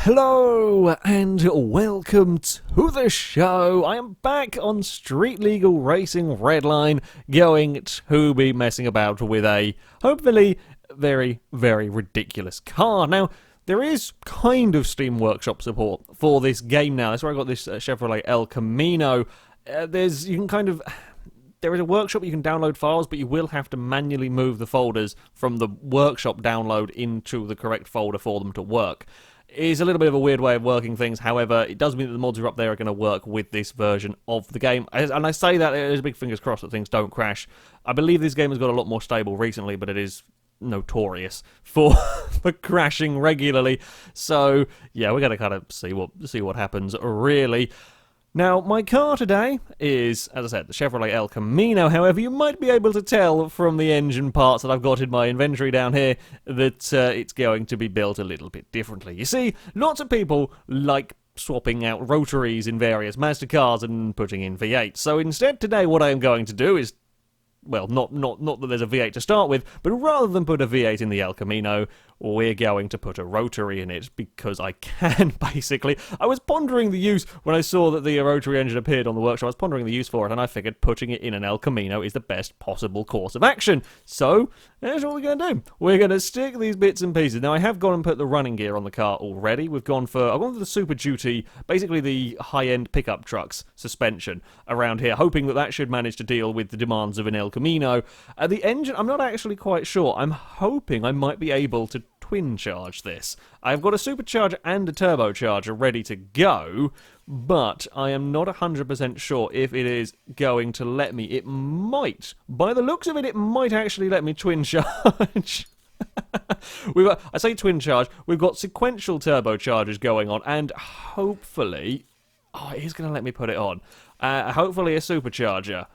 Hello and welcome to the show. I am back on Street Legal Racing Redline, going to be messing about with a hopefully very, very ridiculous car. Now, there is kind of Steam Workshop support for this game now. That's where I got this Chevrolet El Camino. There is a workshop you can download files, but you will have to manually move the folders from the workshop download into the correct folder for them to work. It's a little bit of a weird way of working things, however, it does mean that the mods are up there are going to work with this version of the game. And I say that, there's big fingers crossed that things don't crash. I believe this game has got a lot more stable recently, but it is notorious for crashing regularly. So, yeah, we're going to kind of see what happens, really. Now, my car today is, as I said, the Chevrolet El Camino. However, you might be able to tell from the engine parts that I've got in my inventory down here that it's going to be built a little bit differently. You see, lots of people like swapping out rotaries in various Mazda cars and putting in V8. So instead, today, what I am going to do is, well, not that there's a V8 to start with, but rather than put a V8 in the El Camino, we're going to put a rotary in it, because I can, basically. I was pondering the use, when I saw that the rotary engine appeared on the workshop, I was pondering the use for it, and I figured putting it in an El Camino is the best possible course of action. So, here's what we're going to do. We're going to stick these bits and pieces. Now, I have gone and put the running gear on the car already. I've gone for the Super Duty, basically the high-end pickup trucks suspension around here, hoping that should manage to deal with the demands of an El Camino. The engine, I'm not actually quite sure. I'm hoping I might be able to twin charge this. I've got a supercharger and a turbocharger ready to go, but I am not 100% sure if it is going to let me. It might. By the looks of it, it might actually let me twin charge. I say twin charge, we've got sequential turbochargers going on, and hopefully, it is going to let me put it on. Hopefully a supercharger.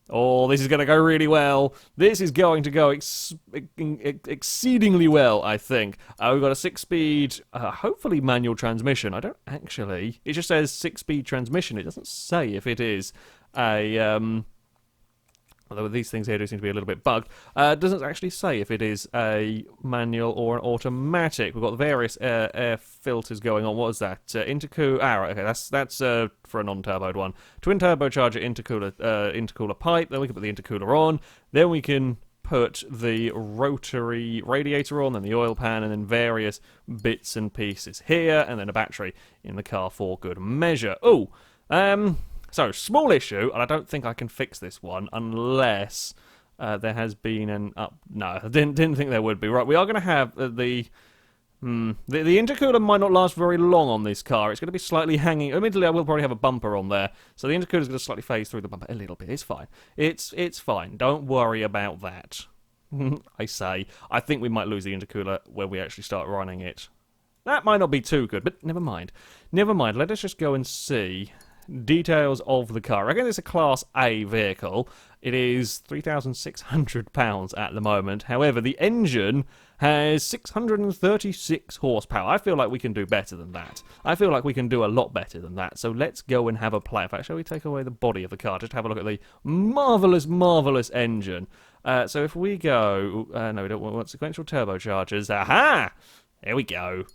Oh, this is going to go really well. This is going to go exceedingly well, I think. We've got a 6-speed, hopefully manual transmission. I don't actually... It just says 6-speed transmission. It doesn't say if it is a... although these things here do seem to be a little bit bugged. It doesn't actually say if it is a manual or an automatic. We've got various air filters going on. What is that? Intercooler. Right, okay, that's for a non-turboed one. Twin turbocharger intercooler pipe. Then we can put the intercooler on. Then we can put the rotary radiator on, then the oil pan, and then various bits and pieces here, and then a battery in the car for good measure. So, small issue, and I don't think I can fix this one unless there has been an up... No, I didn't think there would be. Right, we are going to have the intercooler might not last very long on this car. It's going to be slightly hanging... Admittedly, I will probably have a bumper on there, so the intercooler is going to slightly phase through the bumper a little bit. It's fine. It's fine. Don't worry about that. I say. I think we might lose the intercooler when we actually start running it. That might not be too good, but never mind. Never mind. Let us just go and see... details of the car. I reckon it's a Class A vehicle. It is £3,600 at the moment. However, the engine has 636 horsepower. I feel like we can do better than that. I feel like we can do a lot better than that. So let's go and have a play. In fact, shall we take away the body of the car? Just have a look at the marvellous, marvellous engine. So if we go... no, we don't want sequential turbochargers. Aha! There we go.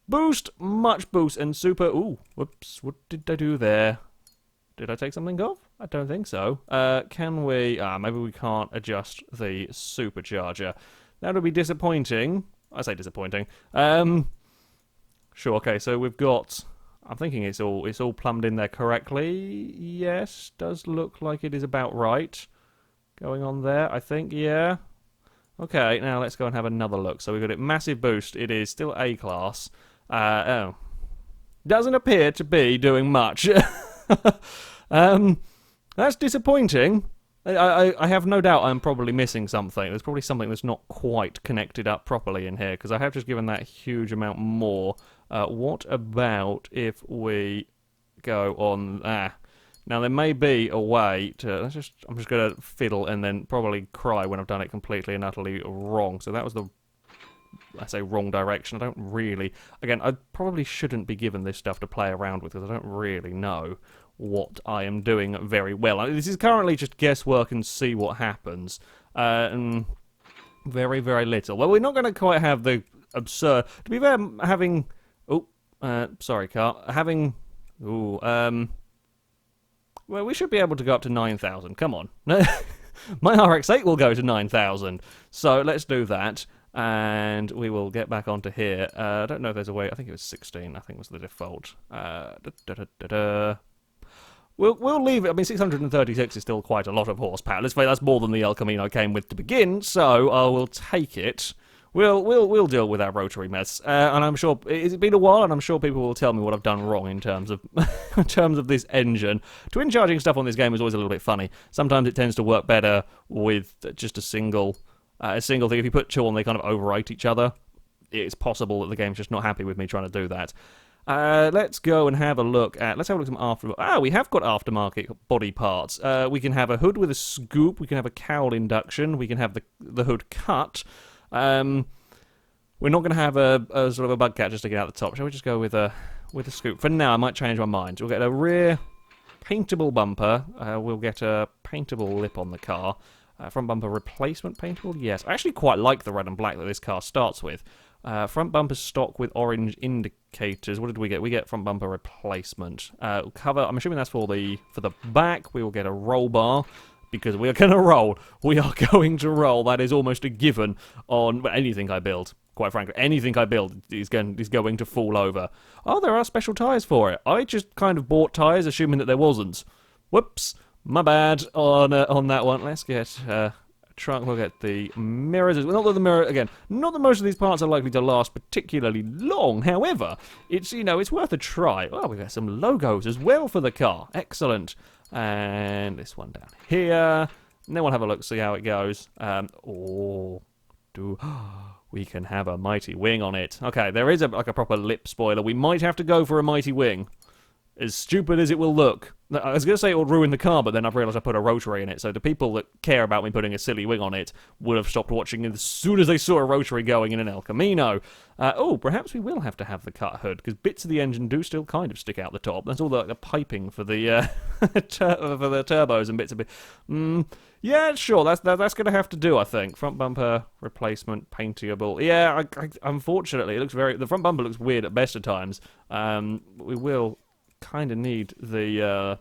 Boost, much boost, and super... Ooh, whoops, what did I do there? Did I take something off? I don't think so. Can we... maybe we can't adjust the supercharger. That would be disappointing. I say disappointing. Sure, okay, so we've got... I'm thinking it's all plumbed in there correctly. Yes, does look like it is about right. Going on there, I think, yeah. Okay, now let's go and have another look. So we've got it massive boost. It is still A-class. Doesn't appear to be doing much. That's disappointing. I have no doubt I'm probably missing something. There's probably something that's not quite connected up properly in here, because I have just given that huge amount more. What about if we go on... Now, there may be a way to... I'm just going to fiddle and then probably cry when I've done it completely and utterly wrong. So that was the... I say wrong direction. I don't really... Again, I probably shouldn't be given this stuff to play around with, because I don't really know what I am doing very well. This is currently just guesswork and see what happens. And very, very little. Well, we're not going to quite have the absurd... To be fair, having Sorry, car. Having... Ooh, well, we should be able to go up to 9,000. Come on. My RX-8 will go to 9,000. So let's do that. And we will get back onto here. I don't know if there's a way. I think it was 16. I think was the default. We'll leave it. I mean, 636 is still quite a lot of horsepower. Let's say that's more than the El Camino came with to begin. So we'll take it. We'll deal with our rotary mess. And I'm sure it's been a while, and I'm sure people will tell me what I've done wrong in terms of in terms of this engine. Twin charging stuff on this game is always a little bit funny. Sometimes it tends to work better with just a single thing. If you put two on, they kind of overwrite each other. It's possible that the game's just not happy with me trying to do that. Let's go and have a look at... Let's have a look at some aftermarket... we have got aftermarket body parts. We can have a hood with a scoop. We can have a cowl induction. We can have the hood cut. We're not going to have a sort of a bug catcher sticking out the top. Shall we just go with a scoop? For now, I might change my mind. We'll get a rear paintable bumper. We'll get a paintable lip on the car. Front bumper replacement paintable? Yes. I actually quite like the red and black that this car starts with. Front bumper stock with orange indicators. What did we get? We get front bumper replacement. Cover, I'm assuming that's for the back. We will get a roll bar. Because we are going to roll. We are going to roll. That is almost a given on anything I build. Quite frankly, anything I build is going to fall over. Oh, there are special tyres for it. I just kind of bought tyres assuming that there wasn't. Whoops. My bad on that one. Let's get a trunk. We'll get the mirrors. Not that the mirror, again, not that most of these parts are likely to last particularly long. However, it's worth a try. Oh, we've got some logos as well for the car. Excellent. And this one down here. And then we'll have a look, see how it goes. We can have a mighty wing on it. Okay, there is a proper lip spoiler. We might have to go for a mighty wing. As stupid as it will look. I was going to say it will ruin the car, but then I've realised I put a rotary in it, so the people that care about me putting a silly wing on it would have stopped watching as soon as they saw a rotary going in an El Camino. Perhaps we will have to have the cut hood, because bits of the engine do still kind of stick out the top. That's all the piping for the for the turbos and bits of it. Yeah, sure, that's going to have to do, I think. Front bumper replacement, paintable. Yeah, unfortunately, it looks the front bumper looks weird at best of times. We will kind of need the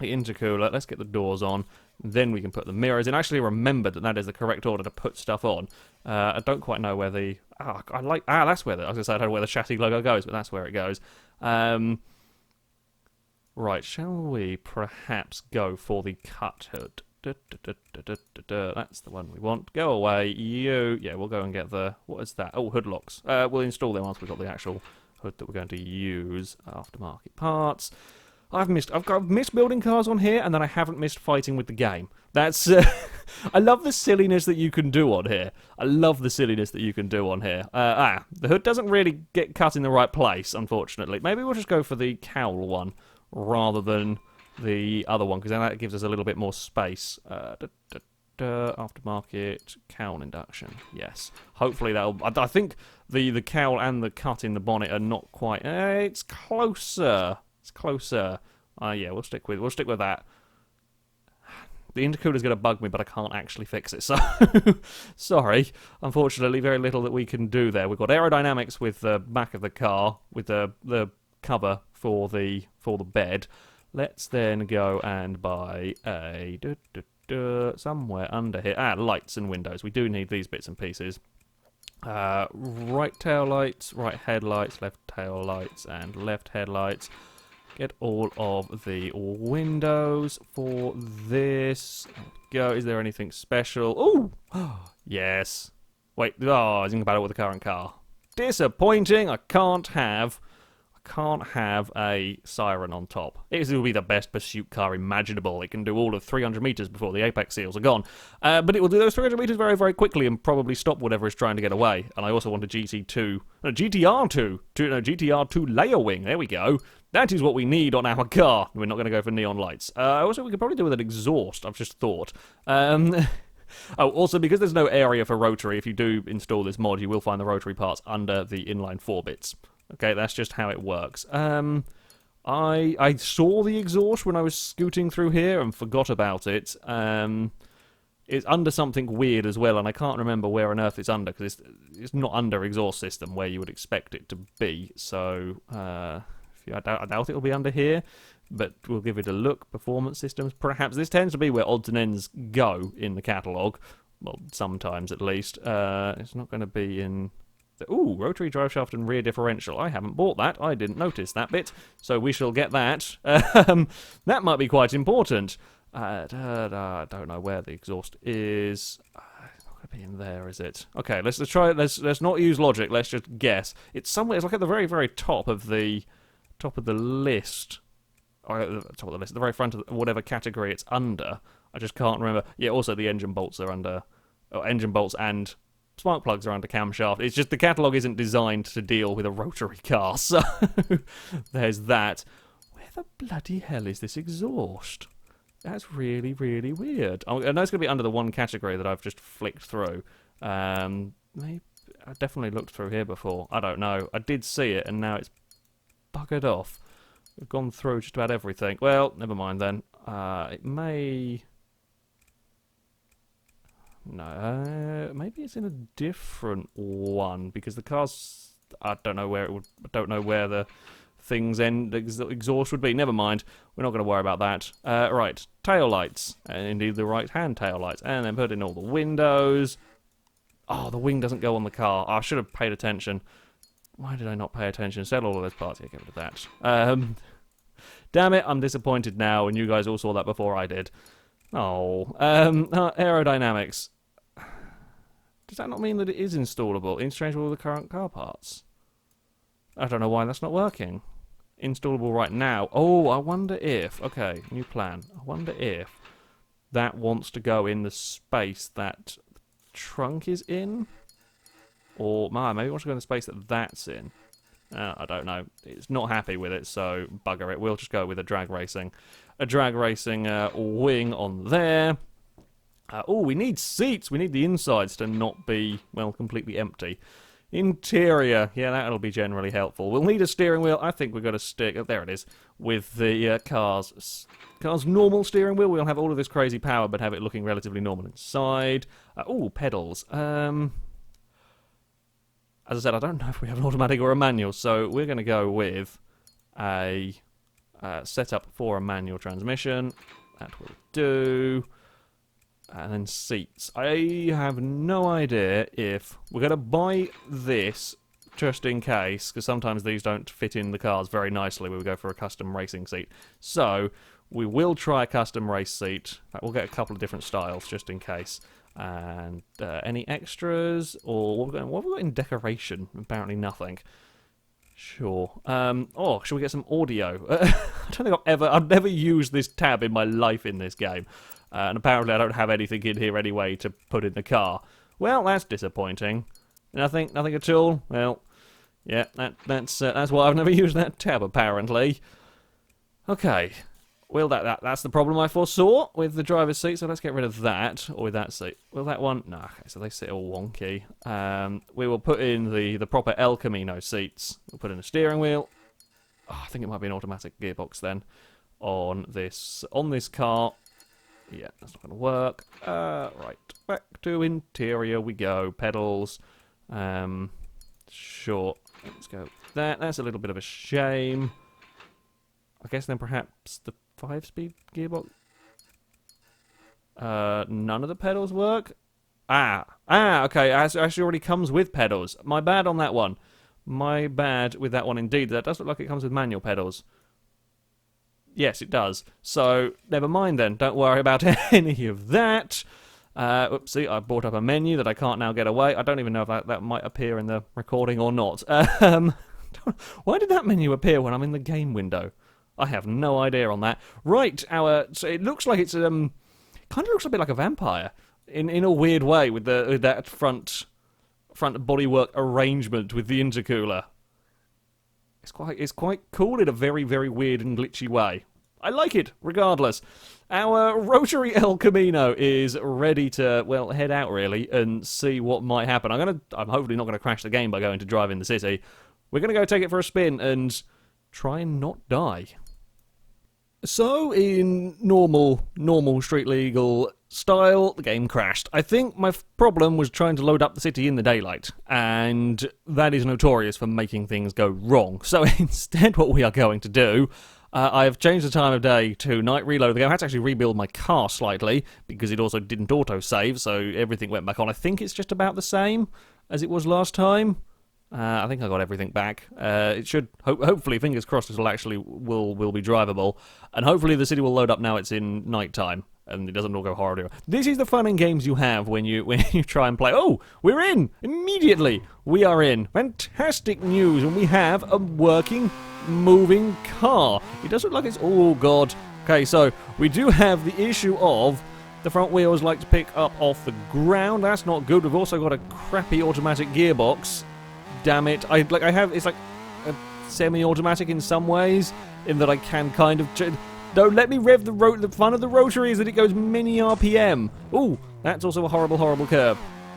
intercooler. Let's get the doors on, then we can put the mirrors in. I actually remembered that is the correct order to put stuff on. I don't quite know where the that's where I was going to say I don't know where the chassis logo goes, but that's where it goes. Right, shall we perhaps go for the cut hood? That's the one we want. Go away, you. Yeah, we'll go and get the... What is that? Oh, hood locks. We'll install them once we've got the actual hood that we're going to use. Aftermarket parts. I've missed building cars on here, and then I haven't missed fighting with the game. That's... I love the silliness that you can do on here. The hood doesn't really get cut in the right place, unfortunately. Maybe we'll just go for the cowl one rather than the other one, because then that gives us a little bit more space. Aftermarket cowl induction. Yes. Hopefully that'll... I think the cowl and the cut in the bonnet are not quite... it's closer. Yeah, we'll stick with that. The intercooler's going to bug me, but I can't actually fix it, so... Sorry. Unfortunately, very little that we can do there. We've got aerodynamics with the back of the car, with the cover for the bed. Let's then go and buy a... somewhere under here. Lights and windows. We do need these bits and pieces. Right tail lights, right headlights, left tail lights, and left headlights. Get all of the windows for this. Go. Is there anything special? Oh, yes. Wait. Oh, I was incompatible with the current car. Disappointing. I can't have a siren on top. It will be the best pursuit car imaginable. It can do all of 300 meters before the apex seals are gone. But it will do those 300 meters very, very quickly and probably stop whatever is trying to get away. And I also want a GTR2 layer wing. There we go. That is what we need on our car. We're not going to go for neon lights. Also, we could probably do with an exhaust, I've just thought. Also, because there's no area for rotary, if you do install this mod, you will find the rotary parts under the inline 4 bits. Okay, that's just how it works. I saw the exhaust when I was scooting through here and forgot about it. It's under something weird as well, and I can't remember where on earth it's under, because it's not under exhaust system where you would expect it to be. So I doubt it'll be under here, but we'll give it a look. Performance systems, perhaps. This tends to be where odds and ends go in the catalogue. Well, sometimes at least. It's not going to be in... Ooh, rotary driveshaft and rear differential. I haven't bought that. I didn't notice that bit, so we shall get that. That might be quite important. I don't know where the exhaust is. It's not going to be in there, is it? Okay, let's try. Let's not use logic. Let's just guess. It's somewhere. It's like at the very, very top of the list. Or at the top of the list, at the very front of whatever category it's under. I just can't remember. Yeah. Also, the engine bolts are under. Engine bolts and spark plugs are under camshaft. It's just the catalogue isn't designed to deal with a rotary car. So there's that. Where the bloody hell is this exhaust? That's really, really weird. I know it's going to be under the one category that I've just flicked through. Maybe I definitely looked through here before. I don't know. I did see it, and now it's buggered off. We've gone through just about everything. Well, never mind then. It may... No, maybe it's in a different one, because the car's... I don't know where it would... I don't know where the... things end exhaust would be. Never mind. We're not going to worry about that. Right, tail lights, and indeed the right-hand tail lights, and then put in all the windows. Oh, the wing doesn't go on the car. Oh, I should have paid attention. Why did I not pay attention? Sell all of those parts. Yeah, get rid of that. Damn it! I'm disappointed now, and you guys all saw that before I did. Oh, aerodynamics. Does that not mean that it is installable? Interchangeable with the current car parts? I don't know why that's not working. Installable right now. Oh, I wonder if... Okay, new plan. I wonder if that wants to go in the space that the trunk is in? Or, maybe it wants to go in the space that that's in. I don't know. It's not happy with it, so bugger it. We'll just go with a drag racing. A drag racing wing on there. Oh, we need seats. We need the insides to not be, well, completely empty. Interior, yeah, that'll be generally helpful. We'll need a steering wheel. I think we've got to stick, there it is, with the car's normal steering wheel. We'll have all of this crazy power, but have it looking relatively normal inside. Oh, pedals. As I said, I don't know if we have an automatic or a manual, so we're going to go with a setup for a manual transmission. That will do. And then seats. I have no idea if we're going to buy this just in case, because sometimes these don't fit in the cars very nicely when we go for a custom racing seat. So we will try a custom race seat. In fact, we'll get a couple of different styles just in case. And any extras, or what have we got in decoration? Apparently nothing. Sure. Oh, shall we get some audio? I don't think I've never used this tab in my life in this game. And apparently I don't have anything in here anyway to put in the car. Well, that's disappointing. Nothing at all. Well, yeah, that's why I've never used that tab apparently. Okay. Well, that's the problem I foresaw with the driver's seat, so let's get rid of that, or with that seat. Will that one? No, okay, so they sit all wonky. We will put in the proper El Camino seats. We'll put in a steering wheel. Oh, I think it might be an automatic gearbox then on this car. Yeah, that's not going to work. Right, back to interior we go. Pedals. Sure, let's go with that. That's a little bit of a shame. I guess then perhaps the 5-speed gearbox. None of the pedals work. Okay. It actually already comes with pedals. My bad on that one. My bad with that one indeed. That does look like it comes with manual pedals. Yes, it does. So, never mind then. Don't worry about any of that. Oopsie, I brought up a menu that I can't now get away. I don't even know if that might appear in the recording or not. Why did that menu appear when I'm in the game window? I have no idea on that. Right, so it looks like it's kind of looks a bit like a vampire in a weird way with that front bodywork arrangement with the intercooler. It's quite cool in a very, very weird and glitchy way. I like it, regardless. Our Rotary El Camino is ready to, well, head out, really, and see what might happen. I'm hopefully not going to crash the game by going to drive in the city. We're going to go take it for a spin and try and not die. So, in normal street legal style, the game crashed. I think my problem was trying to load up the city in the daylight, and that is notorious for making things go wrong. So instead what we are going to do, I have changed the time of day to night reload the game. I had to actually rebuild my car slightly, because it also didn't auto-save, so everything went back on. I think it's just about the same as it was last time. I think I got everything back. It should, hopefully, fingers crossed, it'll actually will be drivable. And hopefully the city will load up now it's in night time, and it doesn't all go horribly. This is the fun in games you have when you try and play. Oh, we're in! Immediately, we are in. Fantastic news, and we have a working, moving car. It does look like it's... Oh, God. Okay, so we do have the issue of the front wheels like to pick up off the ground. That's not good. We've also got a crappy automatic gearbox. Damn it. It's like a semi-automatic in some ways, in that I can kind of... Don't let me rev the fun of the Rotary is that it goes mini RPM. Ooh, that's also a horrible, horrible curve.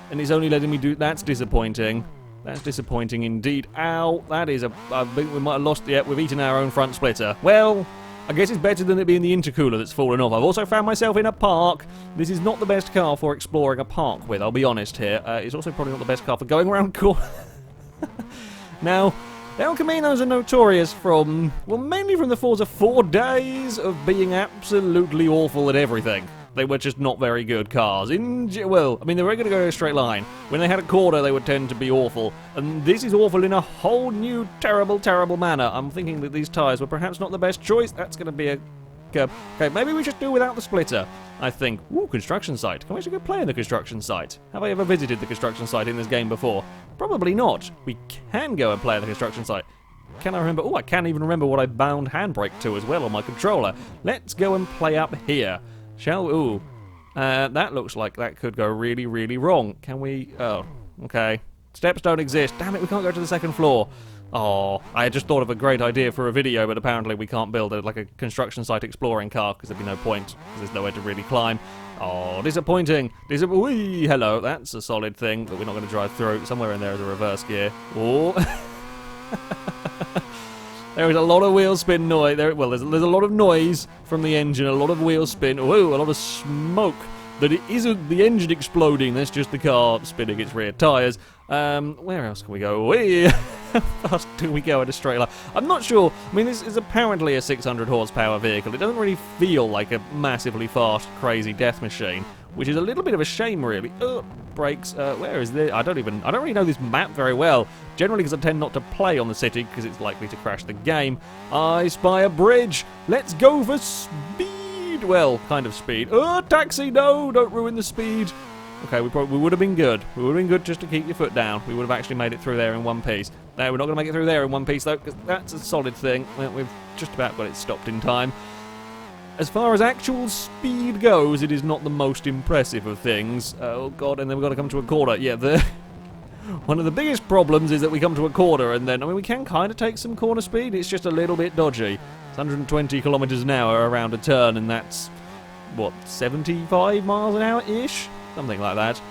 And it's only letting me do... That's disappointing. That's disappointing indeed. Ow, that is a... I think we might have lost... Yeah, we've eaten our own front splitter. Well, I guess it's better than it being the intercooler that's fallen off. I've also found myself in a park. This is not the best car for exploring a park with, I'll be honest here. It's also probably not the best car for going around corners. Now, El Caminos are notorious from, well, mainly from the Forza 4 days of being absolutely awful at everything. They were just not very good cars. Well, I mean, they were going to go in a straight line. When they had a corner, they would tend to be awful. And this is awful in a whole new, terrible, terrible manner. I'm thinking that these tyres were perhaps not the best choice. That's going to be a... Okay, maybe we should do without the splitter, I think. Ooh, construction site. Can we actually go play in the construction site? Have I ever visited the construction site in this game before? Probably not. We can go and play at the construction site. Can I remember? Oh, I can't even remember what I bound handbrake to as well on my controller. Let's go and play up here. Shall we? Ooh. That looks like that could go really, really wrong. Can we? Oh, okay. Steps don't exist. Damn it, we can't go to the second floor. Oh, I had just thought of a great idea for a video, but apparently we can't build like a construction site exploring car because there'd be no point, because there's nowhere to really climb. Oh, disappointing. Whee, hello, that's a solid thing that we're not going to drive through. Somewhere in there is a reverse gear. Oh. There is a lot of wheel spin noise. There's a lot of noise from the engine, a lot of wheel spin. Whoa, a lot of smoke. That it isn't the engine exploding, that's just the car spinning its rear tyres. Where else can we go? How fast do we go at a straight line? I'm not sure. I mean, this is apparently a 600 horsepower vehicle. It doesn't really feel like a massively fast, crazy death machine, which is a little bit of a shame, really. Brakes. Where is this? I don't really know this map very well. Generally, because I tend not to play on the city, because it's likely to crash the game. I spy a bridge. Let's go for speed. Well, kind of speed. Taxi, no, don't ruin the speed. Okay, we would have been good. We would have been good just to keep your foot down. We would have actually made it through there in one piece. No, we're not going to make it through there in one piece, though, because that's a solid thing. We've just about got it stopped in time. As far as actual speed goes, it is not the most impressive of things. Oh, God, and then we've got to come to a corner. Yeah, one of the biggest problems is that we come to a corner, and then, I mean, we can kind of take some corner speed. It's just a little bit dodgy. 120 kilometers an hour around a turn, and that's, what, 75 miles an hour-ish? Something like that.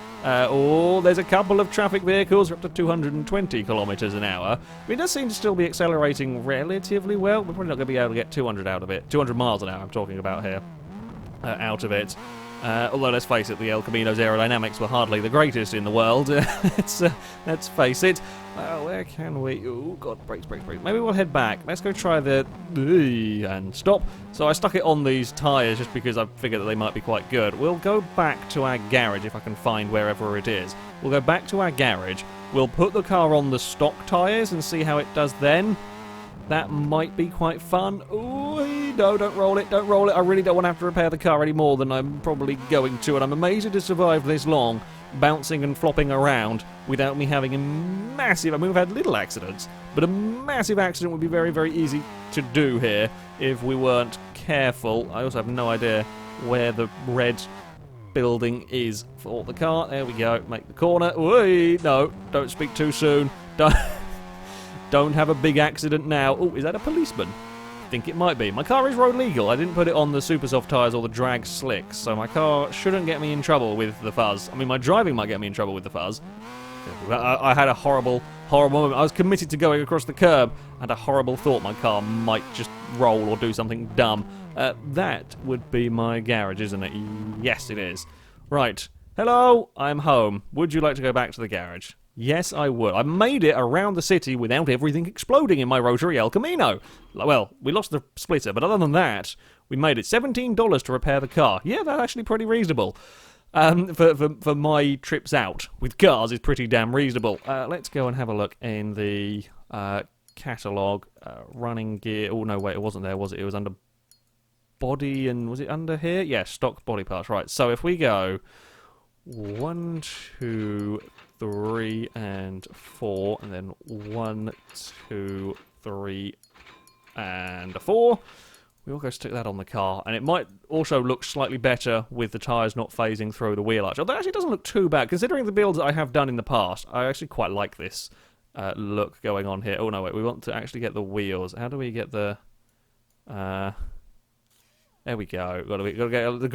There's a couple of traffic vehicles up to 220 kilometers an hour. I mean, it does seem to still be accelerating relatively well. We're probably not going to be able to get 200 out of it. 200 miles an hour I'm talking about here. Out of it. Although, let's face it, the El Camino's aerodynamics were hardly the greatest in the world. Let's face it. Where can we... Oh, God, brakes. Maybe we'll head back. Let's go try the... And stop. So I stuck it on these tyres just because I figured that they might be quite good. We'll go back to our garage if I can find wherever it is. We'll go back to our garage. We'll put the car on the stock tyres and see how it does then. That might be quite fun. Ooh, no, don't roll it. I really don't want to have to repair the car any more than I'm probably going to, and I'm amazed it has survived this long, bouncing and flopping around without me having a massive... I mean, we've had little accidents, but a massive accident would be very, very easy to do here if we weren't careful. I also have no idea where the red building is for the car. There we go. Make the corner. Ooh, no, don't speak too soon. Don't have a big accident now. Oh, is that a policeman? I think it might be. My car is road legal. I didn't put it on the super soft tyres or the drag slicks, so my car shouldn't get me in trouble with the fuzz. I mean, my driving might get me in trouble with the fuzz. I had a horrible moment. I was committed to going across the curb, and a horrible thought my car might just roll or do something dumb. That would be my garage, isn't it? Yes, it is. Right. Hello, I'm home. Would you like to go back to the garage? Yes, I would. I made it around the city without everything exploding in my Rotary El Camino. Well, we lost the splitter, but other than that, we made it $17 to repair the car. Yeah, that's actually pretty reasonable. For my trips out with cars is pretty damn reasonable. Let's go and have a look in the catalogue. Running gear. Oh, no, wait, it wasn't there, was it? It was under body and... Was it under here? Yeah, stock body parts. Right, so if we go 1, 2, 3, and 4, and then 1, 2, 3, and a 4. We'll go stick that on the car, and it might also look slightly better with the tyres not phasing through the wheel arch. Although it actually doesn't look too bad, considering the builds that I have done in the past. I actually quite like this look going on here. Oh no, wait, we want to actually get the wheels. How do we get the... There we go. Got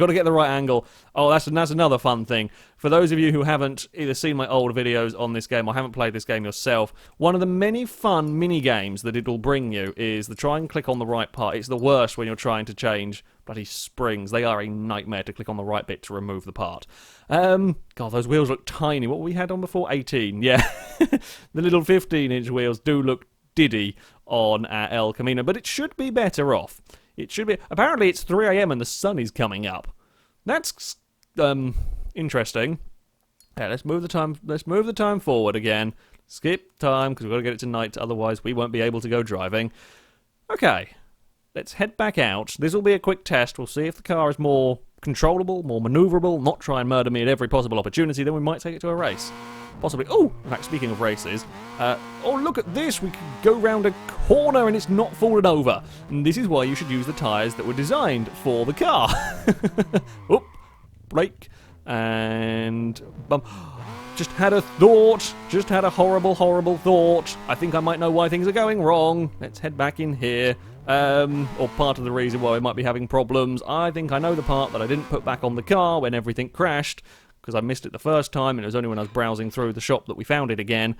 to get the right angle. Oh, that's another fun thing. For those of you who haven't either seen my old videos on this game or haven't played this game yourself, one of the many fun mini games that it will bring you is the try and click on the right part. It's the worst when you're trying to change bloody springs. They are a nightmare to click on the right bit to remove the part. God, those wheels look tiny. What we had on before? 18. Yeah, the little 15-inch wheels do look diddy on our El Camino, but it should be better off. It should be. Apparently, it's 3 a.m. and the sun is coming up. That's interesting. Yeah, let's move the time. Let's move the time forward again. Skip time because we've got to get it to night. Otherwise, we won't be able to go driving. Okay, let's head back out. This will be a quick test. We'll see if the car is more controllable, more manoeuvrable. Not try and murder me at every possible opportunity. Then we might take it to a race. Possibly. Oh, in fact, speaking of races, oh, look at this. We can go round a corner and it's not fallen over. And this is why you should use the tyres that were designed for the car. Oop, brake, and bump. Just had a thought. Just had a horrible, horrible thought. I think I might know why things are going wrong. Let's head back in here. Or part of the reason why we might be having problems. I think I know the part that I didn't put back on the car when everything crashed, because I missed it the first time, and it was only when I was browsing through the shop that we found it again.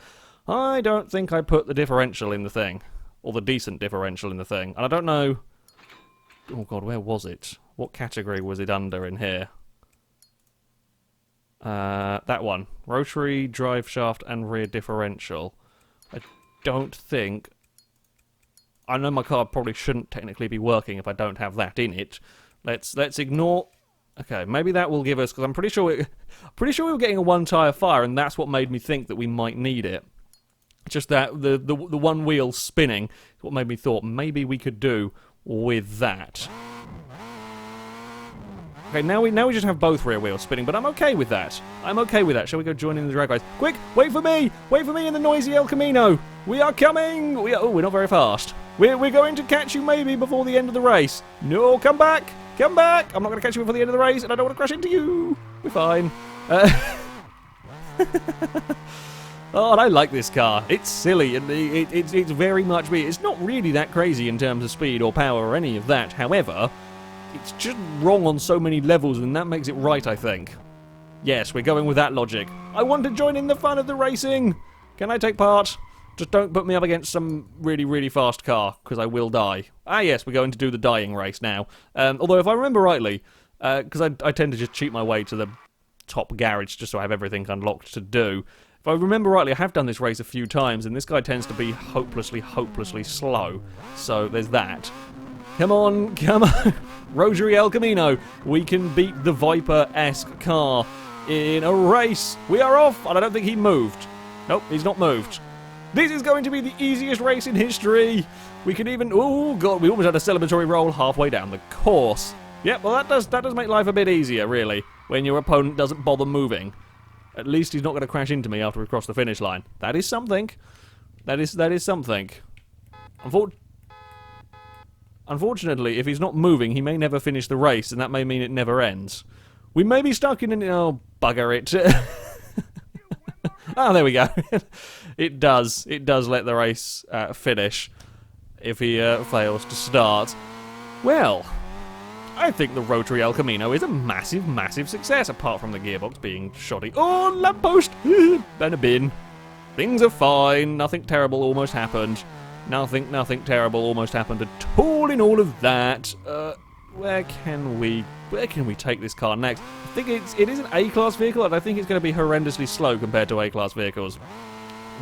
I don't think I put the differential in the thing, or the decent differential in the thing, and I don't know... Oh god, where was it? What category was it under in here? That one. Rotary, drive shaft, and rear differential. I don't think... I know my car probably shouldn't technically be working if I don't have that in it. Let's ignore... Okay, maybe that will give us, because I'm pretty sure we were getting a one-tyre fire, and that's what made me think that we might need it. Just that the one wheel spinning is what made me thought maybe we could do with that. Okay, now we just have both rear wheels spinning, but I'm okay with that. I'm okay with that. Shall we go join in the drag race? Quick, wait for me! Wait for me in the noisy El Camino! We are coming! Oh, we're not very fast. We're going to catch you maybe before the end of the race. No, come back! Come back! I'm not going to catch you before the end of the race, and I don't want to crash into you! We're fine. Oh, and I like this car. It's silly, and it's very much me. It's not really that crazy in terms of speed or power or any of that. However, it's just wrong on so many levels, and that makes it right, I think. Yes, we're going with that logic. I want to join in the fun of the racing! Can I take part? Just don't put me up against some really, really fast car, because I will die. Ah, yes, we're going to do the dying race now. Although, if I remember rightly, because I tend to just cheat my way to the top garage just so I have everything unlocked to do. If I remember rightly, I have done this race a few times, and this guy tends to be hopelessly, hopelessly slow. So, there's that. Come on, come on. Rotary El Camino. We can beat the Viper-esque car in a race. We are off, and I don't think he moved. Nope, he's not moved. This is going to be the easiest race in history. We can even... Oh, God, we almost had a celebratory roll halfway down the course. Yep, well, that does make life a bit easier, really, when your opponent doesn't bother moving. At least he's not going to crash into me after we cross the finish line. That is something. That is something. Unfortunately, if he's not moving, he may never finish the race, and that may mean it never ends. We may be stuck in an... Oh, bugger it. Ah, there we go. It does let the race finish if he fails to start. Well, I think the Rotary El Camino is a massive, massive success, apart from the gearbox being shoddy. Oh, lamppost! And a bin. Things are fine. Nothing terrible almost happened. Nothing terrible almost happened at all in all of that. where can we take this car next? I think it is an A-class vehicle, and I think it's going to be horrendously slow compared to A-class vehicles.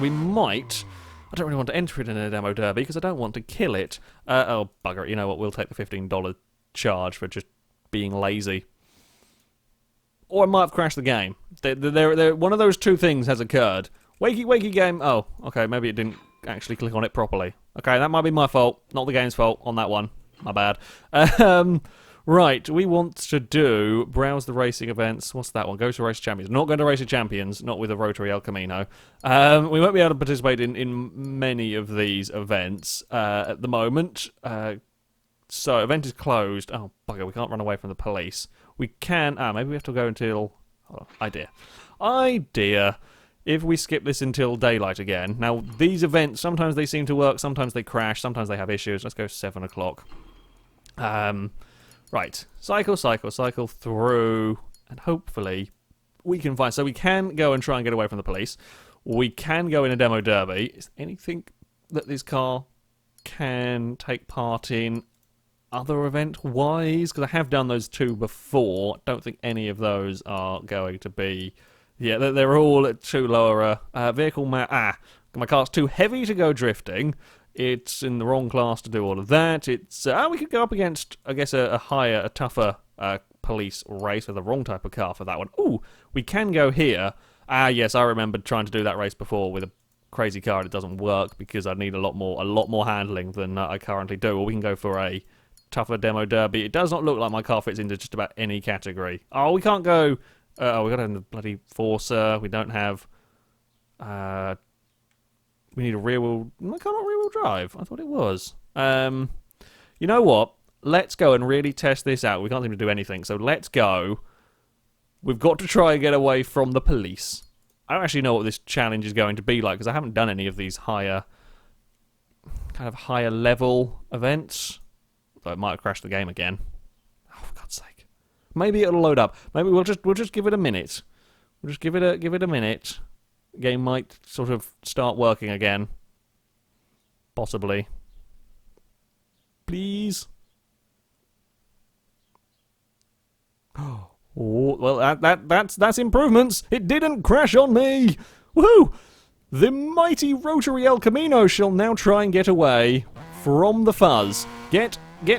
We might... I don't really want to enter it in a demo derby because I don't want to kill it. Oh, bugger it. You know what? We'll take the $15 charge for just being lazy. Or I might have crashed the game. One of those two things has occurred. Wakey game. Oh, okay, maybe it didn't actually click on it properly. Okay, that might be my fault, not the game's fault on that one. My bad. Right, we want to do browse the racing events. What's that one? Go to Race Champions. Not going to Race Champions, not with a Rotary El Camino. We won't be able to participate in many of these events at the moment. So, event is closed. Oh, bugger, we can't run away from the police. We can... maybe we have to go until... Oh, idea. If we skip this until daylight again. Now, these events, sometimes they seem to work, sometimes they crash, sometimes they have issues. Let's go 7 o'clock. Right. Cycle through, and hopefully we can find... So we can go and try and get away from the police. We can go in a demo derby. Is there anything that this car can take part in other event-wise? Because I have done those two before. Don't think any of those are going to be... Yeah, they're all at too lower vehicle my car's too heavy to go drifting. It's in the wrong class to do all of that. It's we could go up against, I guess, a tougher police race with the wrong type of car for that one. Ooh, we can go here. Yes, I remembered trying to do that race before with a crazy car and it doesn't work because I need a lot more handling than I currently do. Or we can go for a tougher demo derby. It does not look like my car fits into just about any category. Oh, we can't go... we got to have the bloody Forza. We don't have... we need a rear-wheel... I can't not rear-wheel drive. I thought it was. You know what? Let's go and really test this out. We can't seem to do anything, so let's go. We've got to try and get away from the police. I don't actually know what this challenge is going to be like, because I haven't done any of these higher level events. So it might have crashed the game again. Oh, for God's sake. Maybe it'll load up. Maybe we'll just give it a minute. We'll just give it a minute. The game might sort of start working again. Possibly. Please. Oh, well, that's improvements. It didn't crash on me. Woohoo! The mighty Rotary El Camino shall now try and get away from the fuzz. Get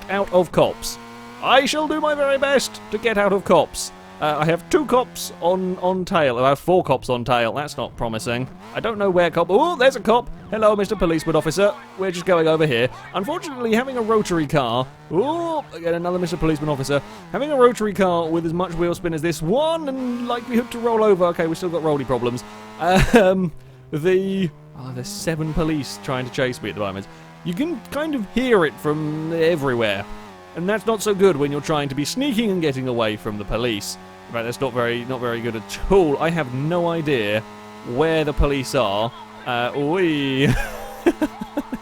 out of cops. I shall do my very best to get out of cops. I have 2 cops on tail. I have 4 cops on tail. That's not promising. I don't know where cop... Oh, there's a cop. Hello, Mr. Policeman Officer. We're just going over here. Unfortunately, having a rotary car... Oh, again, another Mr. Policeman Officer. Having a rotary car with as much wheel spin as this one and likelihood to roll over... Okay, we've still got rolly problems. There's 7 police trying to chase me at the moment. You can kind of hear it from everywhere. And that's not so good when you're trying to be sneaking and getting away from the police. In fact, that's not very good at all. I have no idea where the police are. There's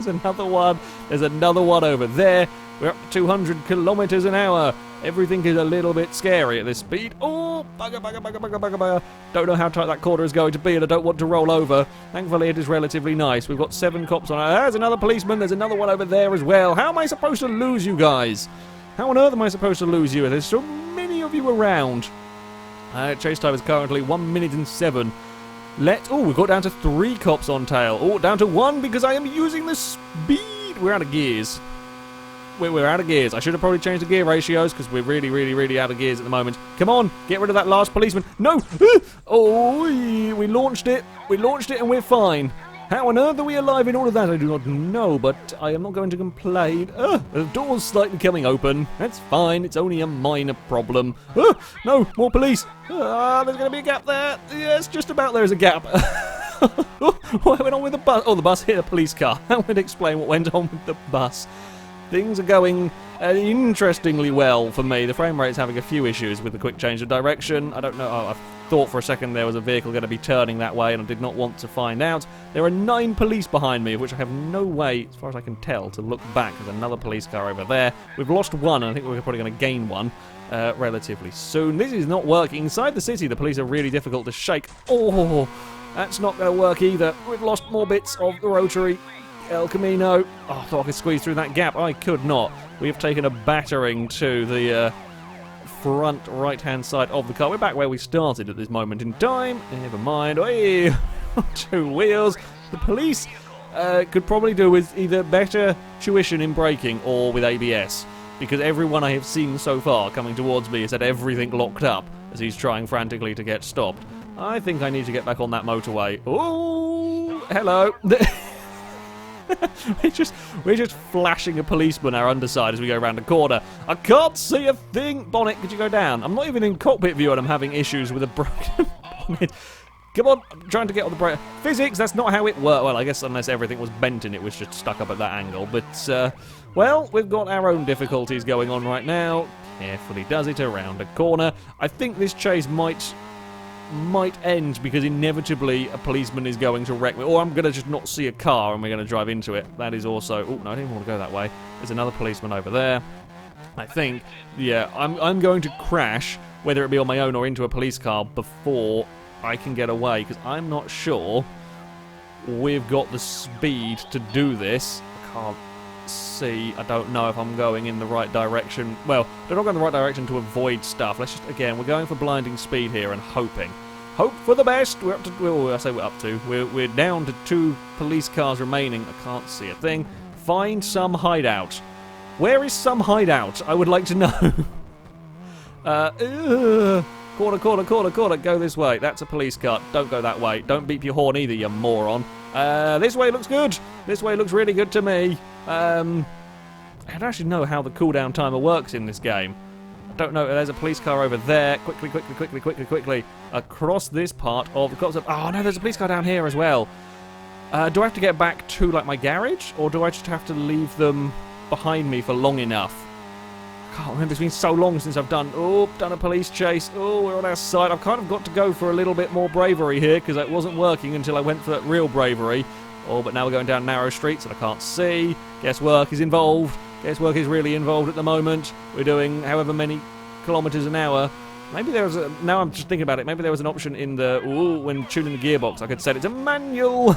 another one. There's another one over there. We're up to 200 kilometers an hour. Everything is a little bit scary at this speed. Oh, bugger. Don't know how tight that corner is going to be, and I don't want to roll over. Thankfully, it is relatively nice. We've got 7 cops on it. There's another policeman. There's another one over there as well. How am I supposed to lose you guys? How on earth am I supposed to lose you? There's so many of you around. Chase time is currently 1 minute and 7. We've got down to 3 cops on tail. Oh, down to 1 because I am using the speed. We're out of gears. We're out of gears. I should have probably changed the gear ratios because we're really out of gears at the moment. Come on, get rid of that last policeman. No! Oh, we launched it. We launched it and we're fine. How on earth are we alive in all of that? I do not know, but I am not going to complain. The door's slightly coming open. That's fine. It's only a minor problem. No, more police. There's going to be a gap there. Yes, just about there's a gap. What went on with the bus? Oh, the bus hit a police car. That would explain what went on with the bus. Things are going interestingly well for me. The frame rate's having a few issues with the quick change of direction. I don't know. I thought for a second there was a vehicle going to be turning that way, and I did not want to find out. There are 9 police behind me, of which I have no way, as far as I can tell, to look back. There's another police car over there. We've lost 1, and I think we're probably going to gain 1 relatively soon. This is not working. Inside the city, the police are really difficult to shake. Oh, that's not going to work either. We've lost more bits of the rotary. El Camino. Oh, I thought I could squeeze through that gap. I could not. We have taken a battering to the front right-hand side of the car. We're back where we started at this moment in time. Never mind. Hey, 2 wheels. The police could probably do with either better tuition in braking or with ABS, because everyone I have seen so far coming towards me has had everything locked up as he's trying frantically to get stopped. I think I need to get back on that motorway. Oh, hello. We're just flashing a policeman our underside as we go around a corner. I can't see a thing. Bonnet, could you go down? I'm not even in cockpit view and I'm having issues with a broken bonnet. Come on, I'm trying to get on the brake. Physics, that's not how it works. Well, I guess unless everything was bent and it was just stuck up at that angle. But, well, we've got our own difficulties going on right now. Carefully does it around a corner. I think this chase might end because inevitably a policeman is going to wreck me, or I'm going to just not see a car and we're going to drive into it. That is also... Oh, no, I didn't want to go that way. There's another policeman over there. I think, yeah, I'm going to crash, whether it be on my own or into a police car, before I can get away, because I'm not sure we've got the speed to do this. I can't see. I don't know if I'm going in the right direction. Well, they're not going in the right direction to avoid stuff. Let's just, again, we're going for blinding speed here and hoping. Hope for the best. We're up to, well, I say we're up to. We're down to 2 police cars remaining. I can't see a thing. Find some hideout. Where is some hideout? I would like to know. Corner. Go this way. That's a police car. Don't go that way. Don't beep your horn either, you moron. This way looks good. This way looks really good to me. I don't actually know how the cooldown timer works in this game. I don't know. There's a police car over there. Quickly. Across this part of the cops. Oh, no, there's a police car down here as well. Do I have to get back to, like, my garage? Or do I just have to leave them behind me for long enough? I can't remember. It's been so long since I've done a police chase. Oh, we're on our side. I've kind of got to go for a little bit more bravery here, because it wasn't working until I went for that real bravery. Oh, but now we're going down narrow streets and I can't see. Guesswork is involved. Guesswork is really involved at the moment. We're doing however many kilometres an hour. Maybe there was a... Now I'm just thinking about it. Maybe there was an option in the... Ooh, when tuning the gearbox, I could set it to manual.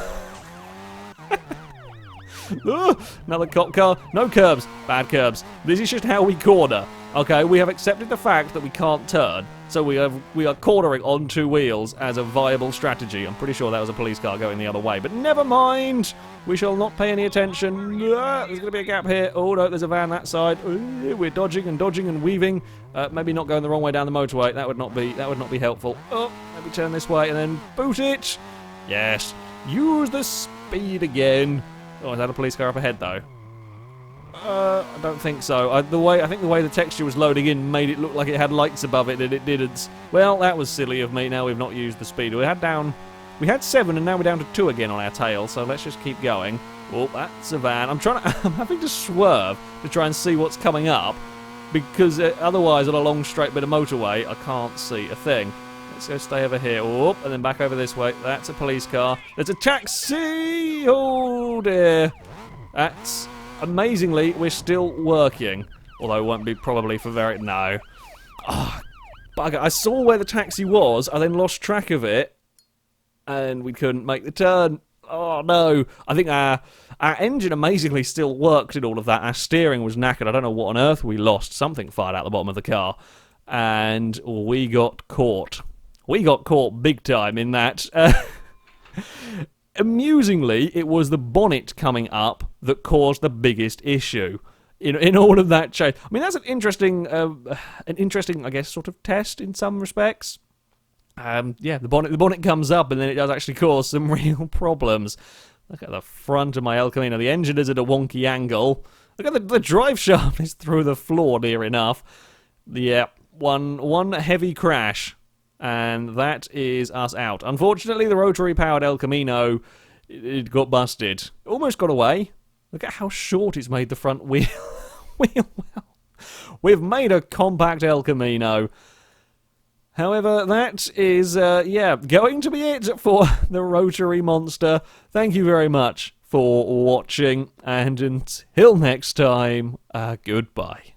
Another cop car. No curbs. Bad curbs. This is just how we corner. Okay, we have accepted the fact that we can't turn, so we are cornering on 2 wheels as a viable strategy. I'm pretty sure that was a police car going the other way, but never mind. We shall not pay any attention. There's going to be a gap here. Oh no, there's a van that side. We're dodging and weaving. Maybe not going the wrong way down the motorway. That would not be helpful. Oh, maybe turn this way and then boot it. Yes. Use the speed again. Oh, is that a police car up ahead though? I don't think so. I think the way the texture was loading in made it look like it had lights above it, and it didn't. Well, that was silly of me. Now we've not used the speed. We had 7, and now we're down to 2 again on our tail. So let's just keep going. Oh, that's a van. I'm having to swerve to try and see what's coming up, because otherwise, on a long straight bit of motorway, I can't see a thing. Let's go stay over here. Oh, and then back over this way. That's a police car. There's a taxi. Oh dear. That's... Amazingly, we're still working. Although it won't be probably for very... No. Oh, bugger. I saw where the taxi was. I then lost track of it. And we couldn't make the turn. Oh, no. I think our engine amazingly still worked in all of that. Our steering was knackered. I don't know what on earth we lost. Something fired out the bottom of the car. And we got caught. We got caught big time in that. Amusingly, it was the bonnet coming up that caused the biggest issue in all of that chase. I mean, that's an interesting, I guess, sort of test in some respects. Yeah, the bonnet comes up, and then it does actually cause some real problems. Look at the front of my El Camino. The engine is at a wonky angle. Look at the drive shaft is through the floor near enough. Yeah, one heavy crash. And that is us out. Unfortunately, the rotary-powered El Camino, it got busted. Almost got away. Look at how short it's made the front wheel. We've made a compact El Camino. However, that is, going to be it for the Rotary Monster. Thank you very much for watching. And until next time, goodbye.